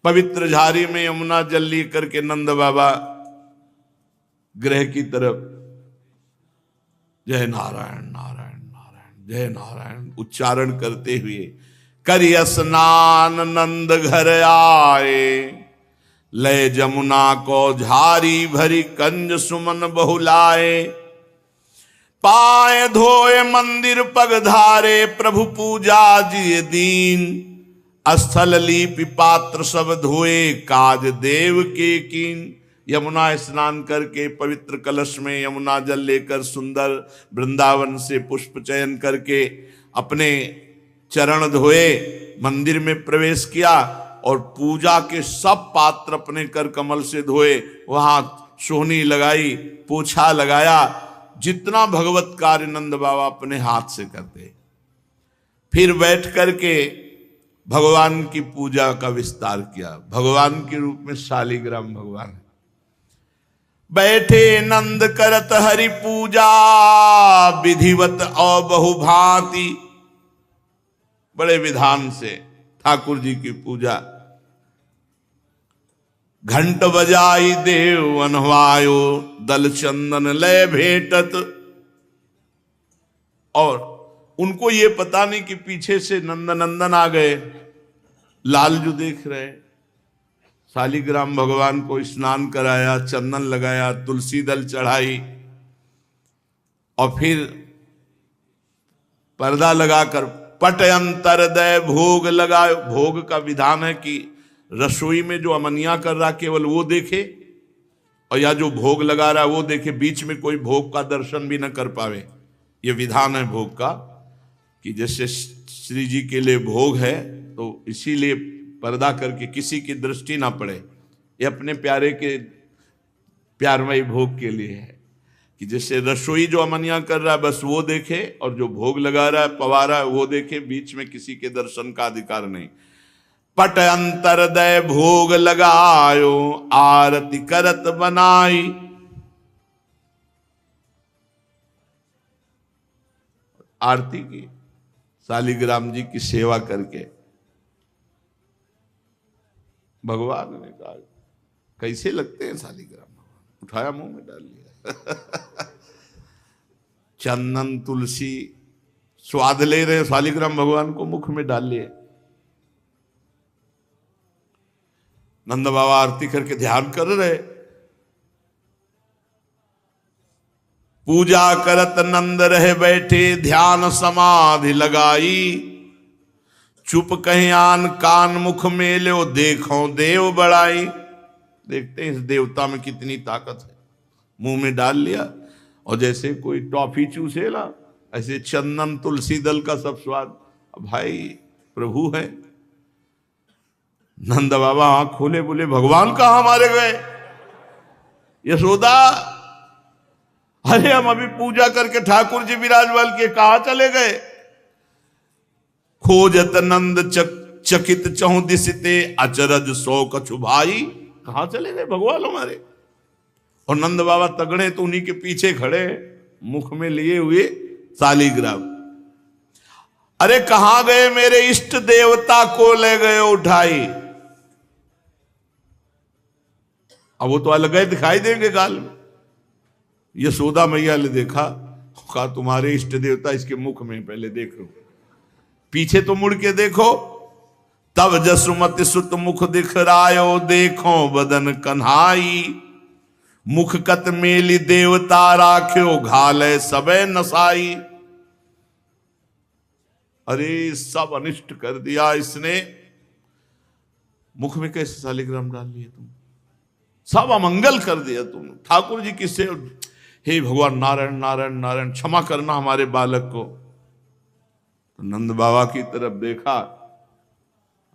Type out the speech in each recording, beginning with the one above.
पवित्र झारी में यमुना जल ली करके नंद बाबा गृह की तरफ जय नारायण नारायण नारायण जय नारायण उच्चारण करते हुए करिय स्नान नंद घर आए, लय जमुना को झारी भरी कंज सुमन बहुलाए। पाए धोए मंदिर पग धारे, प्रभु पूजा जिय दीन। स्थल लीपि पात्र सब धोए, काज देव के कीन। यमुना स्नान करके पवित्र कलश में यमुना जल लेकर सुंदर वृंदावन से पुष्प चयन करके अपने चरण धोए, मंदिर में प्रवेश किया और पूजा के सब पात्र अपने कर कमल से धोए, वहां सोहनी लगाई, पोछा लगाया। जितना भगवत कार्य नंद बाबा अपने हाथ से करते, फिर बैठ करके भगवान की पूजा का विस्तार किया। भगवान के रूप में शालिग्राम भगवान है। बैठे नंद करत हरि पूजा, विधिवत और बहुभांति। बड़े विधान से ठाकुर जी की पूजा। घंट बजाई देव अनवायो, दल चंदन लय भेटत। और उनको ये पता नहीं कि पीछे से नंदन आ गए। लाल जो देख रहे, शालिग्राम भगवान को स्नान कराया, चंदन लगाया, तुलसी दल चढ़ाई और फिर पर्दा लगाकर पट अंतर दय भोग लगाए। भोग का विधान है कि रसोई में जो अमनिया कर रहा केवल वो देखे, और या जो भोग लगा रहा वो देखे, बीच में कोई भोग का दर्शन भी न कर पावे। ये विधान है भोग का, कि जैसे श्री जी के लिए भोग है तो इसीलिए पर्दा करके किसी की दृष्टि ना पड़े। ये अपने प्यारे के प्यारमयी भोग के लिए है कि जैसे रसोई जो अमनिया कर रहा है बस वो देखे, और जो भोग लगा रहा है पवा रहा है वो देखे, बीच में किसी के दर्शन का अधिकार नहीं। पट अंतर दय भोग लगायो, आरती करत बनाई। आरती की, शालिग्राम जी की सेवा करके भगवान ने कहा कैसे लगते हैं शालिग्राम भगवान, उठाया मुंह में डाल लिया। चंदन तुलसी स्वाद ले रहे शालिग्राम भगवान को मुख में डाल लिए। नंद बाबा आरती करके ध्यान कर रहे। पूजा करत नंद रहे बैठे, ध्यान समाधि लगाई। चुप कहीं आन कान मुख में लो, देखो देव बड़ाई। देखते हैं इस देवता में कितनी ताकत है। मुंह में डाल लिया और जैसे कोई टॉफी चूसे ना, ऐसे चंदन तुलसी दल का सब स्वाद। भाई प्रभु है। नंद बाबा आंख खोले, बोले भगवान कहां मारे गए? यशोदा, अरे हम अभी पूजा करके ठाकुर जी विराजमान के, कहां चले गए? खोजत नंद चकित चहु दिसते, अचरज सो कछु भाई। कहां चले गए भगवान हमारे? और नंद बाबा तगड़े तो उन्हीं के पीछे खड़े, मुख में लिए हुए शालिग्राम। अरे कहां गए मेरे इष्ट देवता को ले गए उठाई। अब वो तो अलग ही दिखाई देंगे गाल में। यशोदा मैया ने देखा, कहा तुम्हारे इष्ट देवता इसके मुख में, पहले देख लो, पीछे तो मुड़ के देखो। तब जसुमति सुत मुख दिखरायो, देखो बदन कन्हाई। मुख कत मेली देवता राख्यो, घाले सबे नसाई। अरे सब अनिष्ट कर दिया इसने। मुख में कैसे शालिग्राम डाल लिए तुम? सब अमंगल कर दिया तुम। ठाकुर जी किससे, हे भगवान नारायण नारायण नारायण, क्षमा करना हमारे बालक को। तो नंद बाबा की तरफ देखा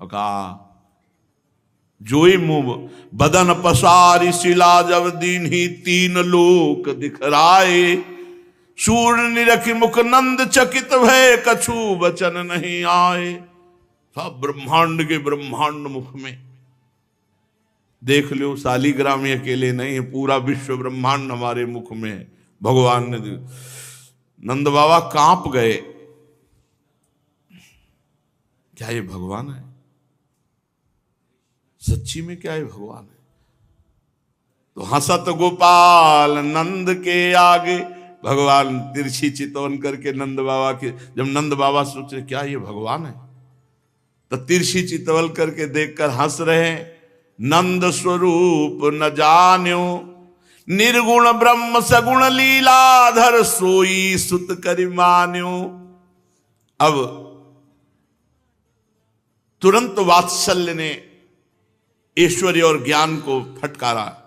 और कहा, जोई मुंह बदन पसारी शिला जब दीन्ही, तीन लोक दिखराए। सूर्य निरखि मुख नंद चकित भय, कछु वचन नहीं आए। सब ब्रह्मांड के ब्रह्मांड मुख में देख लो। शालिग्राम अकेले नहीं है, पूरा विश्व ब्रह्मांड हमारे मुख में है। भगवान ने नंद बाबा कांप गए, क्या ये भगवान है? सच्ची में क्या है भगवान है? तो हंसत गोपाल नंद के आगे, भगवान तिरछी चितवन करके नंद बाबा के, जब नंद बाबा सोचे क्या ये भगवान है, तो तिरछी चितवल करके देखकर हंस रहे। नंद स्वरूप न जान्यो, निर्गुण ब्रह्म सगुण लीलाधर, सोई सुत करि मान्यो। अब तुरंत वात्सल्य ने ऐश्वर्य और ज्ञान को फटकारा।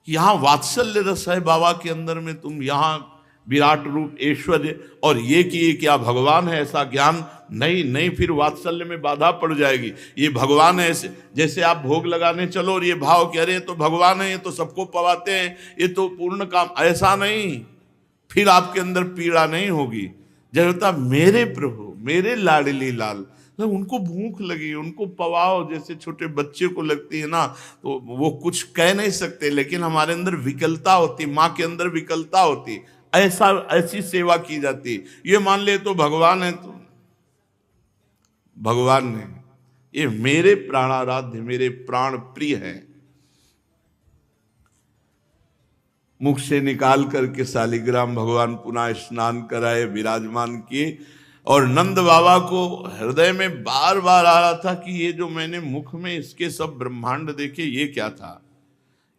यहां वात्सल्य रस है बाबा के अंदर में, तुम यहां विराट रूप ऐश्वर्य और ये कि ये क्या भगवान है, ऐसा ज्ञान नहीं नहीं, फिर वात्सल्य में बाधा पड़ जाएगी। ये भगवान है, ऐसे जैसे आप भोग लगाने चलो और ये भाव कह रहे तो भगवान है, ये तो सबको पवाते हैं, ये तो पूर्ण काम, ऐसा नहीं, फिर आपके अंदर पीड़ा नहीं होगी। जब होता मेरे प्रभु मेरे लाडली लाल, उनको भूख लगी उनको पवाओ, जैसे छोटे बच्चे को लगती है ना, तो वो कुछ कह नहीं सकते, लेकिन हमारे अंदर विकलता होती, माँ के अंदर विकलता होती, ऐसी सेवा की जाती। ये मान ले तो भगवान है, तो भगवान ने ये मेरे प्राणाराध्य मेरे प्राण प्रिय हैं, मुख से निकाल करके शालिग्राम भगवान पुनः स्नान कराए, विराजमान किए। और नंद बाबा को हृदय में बार बार आ रहा था कि ये जो मैंने मुख में इसके सब ब्रह्मांड देखे, ये क्या था,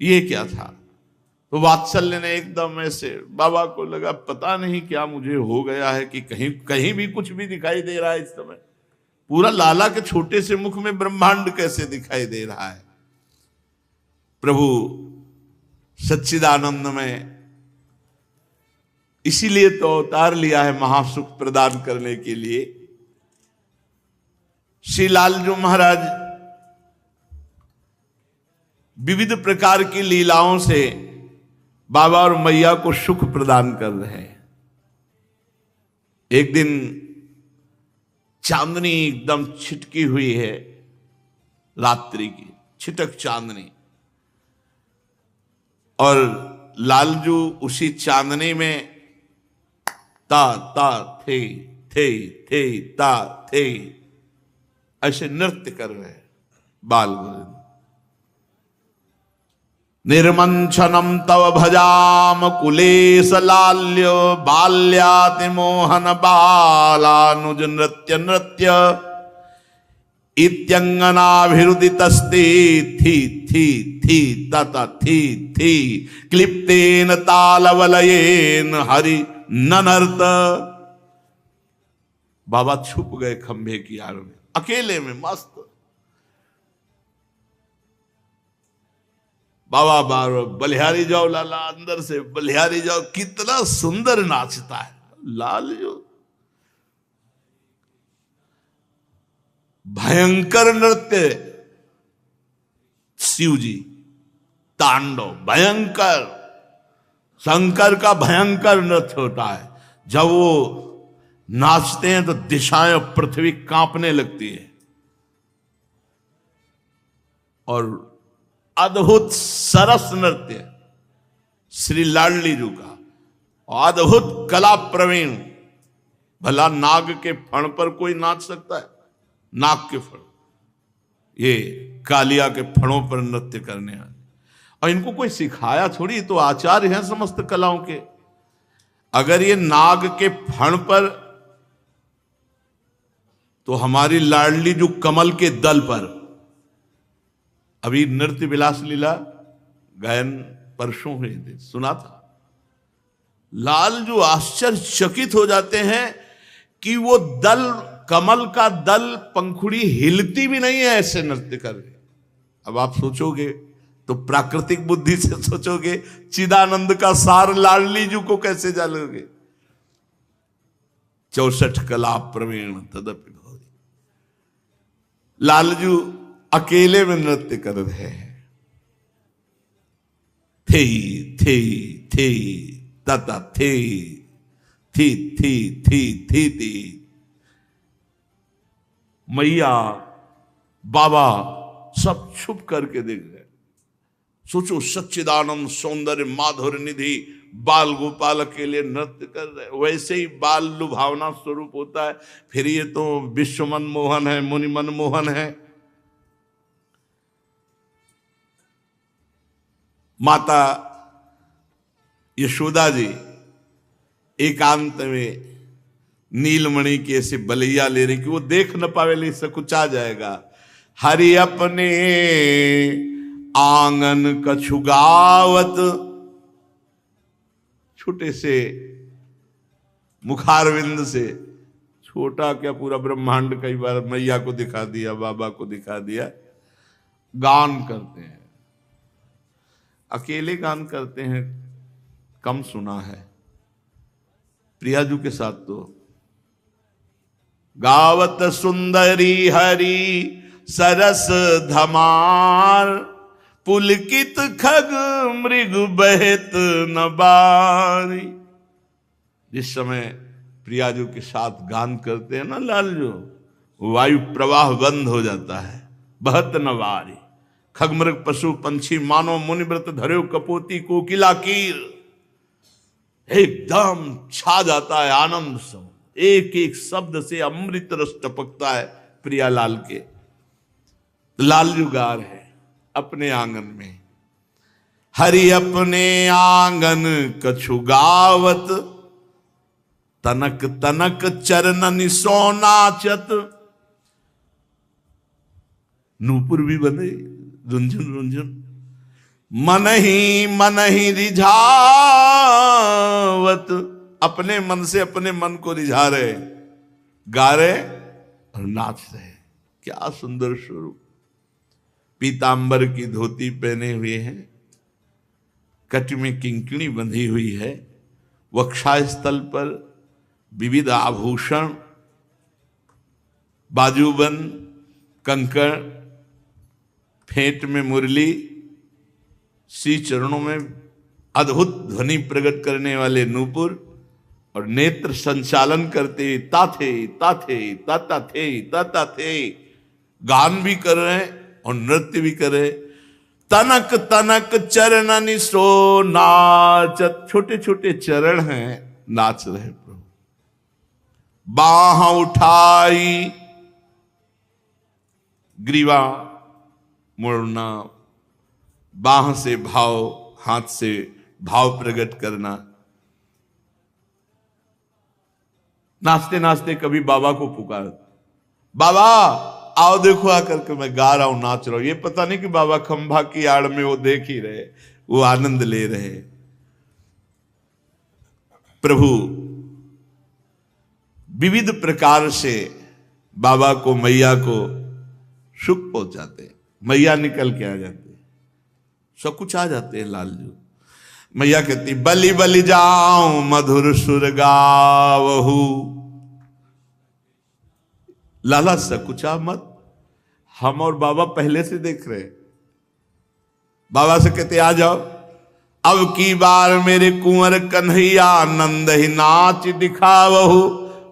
ये क्या था। तो वात्सल्य ने एकदम ऐसे, बाबा को लगा पता नहीं क्या मुझे हो गया है कि कहीं कहीं भी कुछ भी दिखाई दे रहा है इस समय, पूरा लाला के छोटे से मुख में ब्रह्मांड कैसे दिखाई दे रहा है। प्रभु सच्चिदानंद में इसीलिए तो अवतार लिया है महासुख प्रदान करने के लिए। श्री लालजू महाराज विविध प्रकार की लीलाओं से बाबा और मैया को सुख प्रदान कर रहे हैं। एक दिन चांदनी एकदम छिटकी हुई है, रात्रि की छिटक चांदनी, और लालजू उसी चांदनी में ता ता थे थे ता थे ऐसे नृत्य कर रहे हैं बाल गोविंद। निर्मंचनम तव भजाम कुलेश लाल्य, बाल्याति मोहन बालानुज नृत्य नृत्य, इत्यंगनाभिरुदितस्ते थी थी थी तत थी थी, क्लिप्तेन तालवलयेन हरि ननर्त। बाबा छुप गए खंभे की आड़ में, अकेले में मस्त। बाबा बार बलिहारी जाओ लाला, अंदर से बलिहारी जाओ, कितना सुंदर नाचता है लाल जो। भयंकर नृत्य शिव जी, तांडव भयंकर, शंकर का भयंकर नृत्य होता है। जब वो नाचते हैं तो दिशाएं पृथ्वी कांपने लगती है, और अद्भुत सरस नृत्य श्री लाडली जी का, अद्भुत कला प्रवीण। भला नाग के फण पर कोई नाच सकता है? नाग के फण, ये कालिया के फणों पर नृत्य करने हैं, और इनको कोई सिखाया थोड़ी, तो आचार्य हैं समस्त कलाओं के। अगर ये नाग के फण पर, तो हमारी लाडली जो कमल के दल पर, अभी नृत्य विलास लीला गायन परसों हुए थे, सुना था। लाल जो आश्चर्यचकित हो जाते हैं कि वो दल, कमल का दल, पंखुड़ी हिलती भी नहीं है, ऐसे नृत्य कर रहे। अब आप सोचोगे तो प्राकृतिक बुद्धि से सोचोगे, चिदानंद का सार लाडली जी को कैसे जानोगे। 64 कला प्रवीण तदपि भौरी, लालजू अकेले में नृत्य कर रहे हैं। थे थे थे तता थे थी थी थी थी थी। मैया बाबा सब छुप करके देख रहे। सोचो, सच्चिदानंद सौंदर्य माधुर्य निधि बाल गोपाल के लिए नृत्य कर रहे। वैसे ही बाल लुभावना स्वरूप होता है, फिर ये तो विश्व मनमोहन है, मुनि मनमोहन है। माता यशोदा जी एकांत में नीलमणि के ऐसे बलैया ले रही कि वो देख न पावे, ले सकुचा जाएगा। हरि अपने आंगन कछु गावत, छोटे से मुखारविंद से, छोटा क्या पूरा ब्रह्मांड कई बार मैया को दिखा दिया, बाबा को दिखा दिया, गान करते हैं। अकेले गान करते हैं कम सुना है, प्रियाजू के साथ तो गावत सुंदरी हरि सरस धमार, पुलकित खग मृग बहत नबारी। जिस समय प्रियाजू के साथ गान करते हैं ना लालजू, वायु प्रवाह बंद हो जाता है, बहत नवारी। खगमृग पशु पंछी मानो मुनिव्रत धर्यो कपोती कोकिला कीर, एकदम छा जाता है आनंद सम। एक एक शब्द से अमृत रस टपकता है प्रियालाल के। लालजू गा रहे अपने आंगन में, हरि अपने आंगन कछु गावत, तनक तनक चरणन सोनाचत। नूपुर भी बने रुंझुन रुंझुन, मन ही रिझावत, अपने मन से अपने मन को रिझा रहे, गा रहे और नाच रहे। क्या सुंदर स्वरूप। पीतांबर की धोती पहने हुए हैं, कट में किंकणी बंधी हुई है, वक्षास्थल पर विविध आभूषण, बाजूबंद, कंकड़, फेंट में मुरली, श्री चरणों में अद्भुत ध्वनि प्रकट करने वाले नूपुर, और नेत्र संचालन करते ताथे ताथे ताता थे ताता थे, गान भी कर रहे हैं और नृत्य भी कर रहे। तनक तनक चरणनि सो नाचत, छोटे छोटे चरण हैं, नाच रहे प्रभु। बाह उठाई, ग्रीवा मुड़ना, बाह से भाव, हाथ से भाव प्रकट करना। नाचते नाचते कभी बाबा को पुकार, बाबा आओ देखो आकर के मैं गा रहा हूं, नाच रहा हूं। ये पता नहीं कि बाबा खंभा की आड़ में वो देख ही रहे, वो आनंद ले रहे। प्रभु विविध प्रकार से बाबा को, मैया को सुख पहुंचाते। मैया निकल के आ जाते, सब कुछ आ जाते हैं लालजू। मैया कहती बलि बलि जाऊं मधुर सुर गावहू, लाला सकुचा मत। हम और बाबा पहले से देख रहे, बाबा से कहते आ जाओ, अब की बार मेरे कुंवर कन्हैया नंद ही नाच दिखावहू,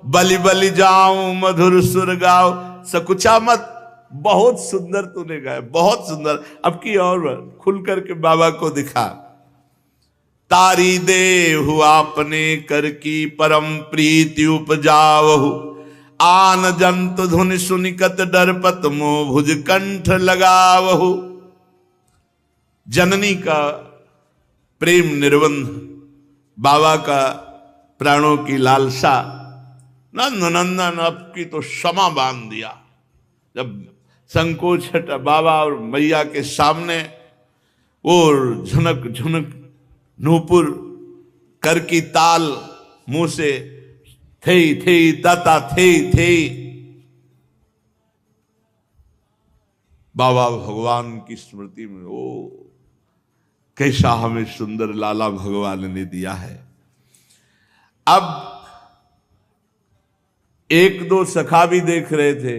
बलि बलि जाऊं मधुर सुर गाओ, सकुचा मत। बहुत सुंदर तूने गाया, बहुत सुंदर, अब की और खुल करके बाबा को दिखा। तारी देहु आपने कर की परम प्रीति उपजावहु, आन जंत धुन सुनिकत डरपत मोह भुज कंठ लगावहु। जननी का प्रेम निर्बंध, बाबा का प्राणों की लालसा, नंद नंदन आपकी तो क्षमा बांध दिया। जब संकोच हटा बाबा और मैया के सामने, और झुनक झुनक नूपुर कर की ताल मुंह से थे ताता थे। बाबा भगवान की स्मृति में ओ कैसा हमें सुंदर लाला भगवान ने दिया है। अब एक दो सखा भी देख रहे थे,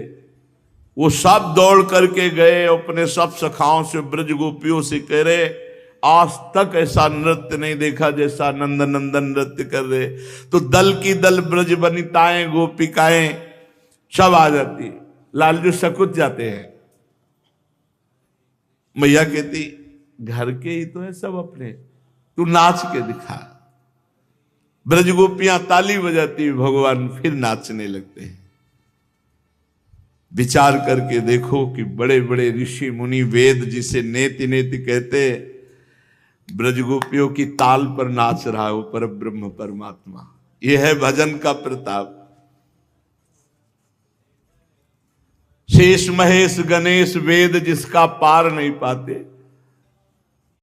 वो सब दौड़ करके गए, अपने सब सखाओं से, ब्रज गोपियों से कह रहे आज तक ऐसा नृत्य नहीं देखा जैसा नंद नंदन नृत्य कर रहे। तो दल की दल ब्रज बनिताएं गोपिकाएं सब आ जाती, लालजू सकुच जाते हैं। मैया कहती घर के ही तो है सब अपने, तू नाच के दिखा। ब्रज गोपियां ताली बजाती, भगवान फिर नाचने लगते हैं। विचार करके देखो कि बड़े बड़े ऋषि मुनि वेद जिसे नेति नेति कहते, ब्रजगोपियों की ताल पर नाच रहा है वो पर ब्रह्म परमात्मा। यह है भजन का प्रताप। शेष महेश गणेश वेद जिसका पार नहीं पाते,